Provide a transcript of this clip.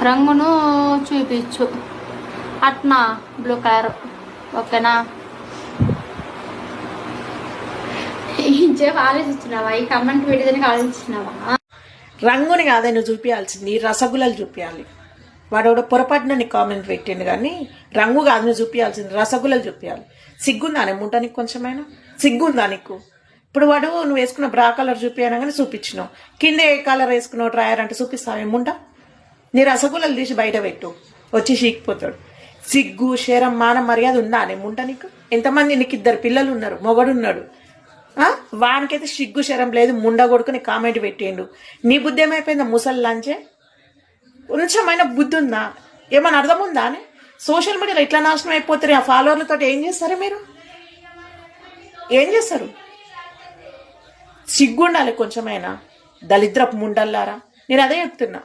రంగును చూపించు. అట్నా బ్లూ కలర్ ఓకేనా? ఇంచేపు ఆలోచించినావా? ఈ కమెంట్ పెడితేనే ఆలోచించినావా? రంగుని కాదే నువ్వు చూపించాల్సింది, రసగుల్లలు చూపించాలి. వాడు పొరపాటున నీకు కామెంట్ పెట్టిండు కానీ రంగు కాదు నువ్వు చూపించాల్సింది, రసగుల్లలు చూపించాలి. సిగ్గుందా నేముంటా నీకు కొంచెమైనా? సిగ్గుందా నీకు? ఇప్పుడు వాడు నువ్వు వేసుకున్న బ్రా కలర్ చూపించాను కానీ చూపించినావు, కింద ఏ కలర్ వేసుకున్నావు డ్రాయర్ అంటే చూపిస్తావు ఏముంటా? నీ రసగుల్లలు తీసి బయట పెట్టు, వచ్చి చీకిపోతాడు. సిగ్గు శరం మానం మర్యాద ఉందా నేముంటా నీకు? ఎంతమంది నీకు 2 పిల్లలు ఉన్నారు, మొగడున్నాడు, వానికైతే సిగ్గు శరం లేదు. ముండ కొడుకుని కామెంట్ పెట్టిండు. నీ బుద్ధి ఏమైపోయిందా ముసలి లంచే? కొంచెమైనా బుద్ధి ఉందా? ఏమైనా అర్థం ఉందా అని? సోషల్ మీడియాలో ఇట్లా నాశనం అయిపోతారు. ఆ ఫాలోవర్లతో ఏం చేస్తారు మీరు? ఏం చేస్తారు? సిగ్గు ఉండాలి కొంచెమైనా, దళిద్రపు ముండల్లారా. నేను అదే చెప్తున్నా.